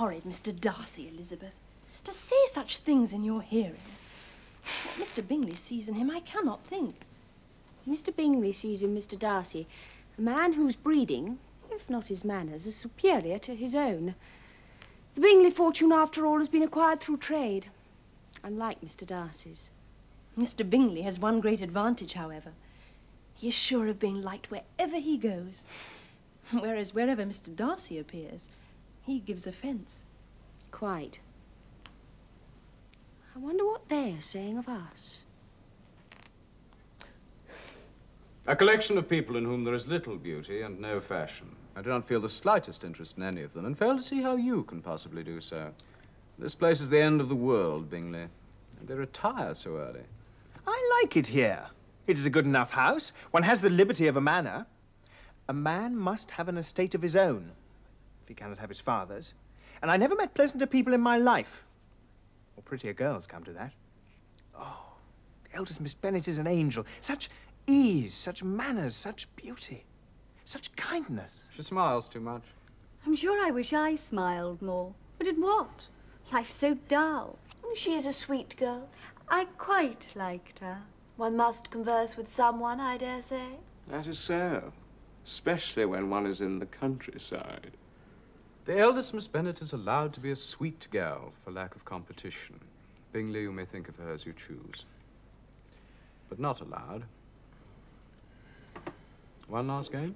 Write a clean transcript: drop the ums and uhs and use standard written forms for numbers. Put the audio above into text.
horrid Mr. Darcy, Elizabeth. To say such things in your hearing. What Mr. Bingley sees in him, I cannot think. Mr. Bingley sees in Mr. Darcy a man whose breeding, if not his manners, is superior to his own. The Bingley fortune, after all, has been acquired through trade, unlike Mr. Darcy's. Mr. Bingley has one great advantage, however. He is sure of being liked wherever he goes. Whereas wherever Mr. Darcy appears, he gives offence. Quite. I wonder what they're saying of us. A collection of people in whom there is little beauty and no fashion. I do not feel the slightest interest in any of them, and fail to see how you can possibly do so. This place is the end of the world, Bingley, and they retire so early. I like it here. It is a good enough house. One has the liberty of a manor. A man must have an estate of his own, if he cannot have his father's. And I never met pleasanter people in my life. Or prettier girls, come to that. Oh, the eldest Miss Bennet is an angel. Such ease, such manners, such beauty, such kindness. She smiles too much. I'm sure I wish I smiled more. But at what? Life's so dull. She is a sweet girl. I quite liked her. One must converse with someone, I dare say. That is so, especially when one is in the countryside. The eldest Miss Bennet is allowed to be a sweet girl for lack of competition. Bingley, you may think of her as you choose. But not allowed. One last game?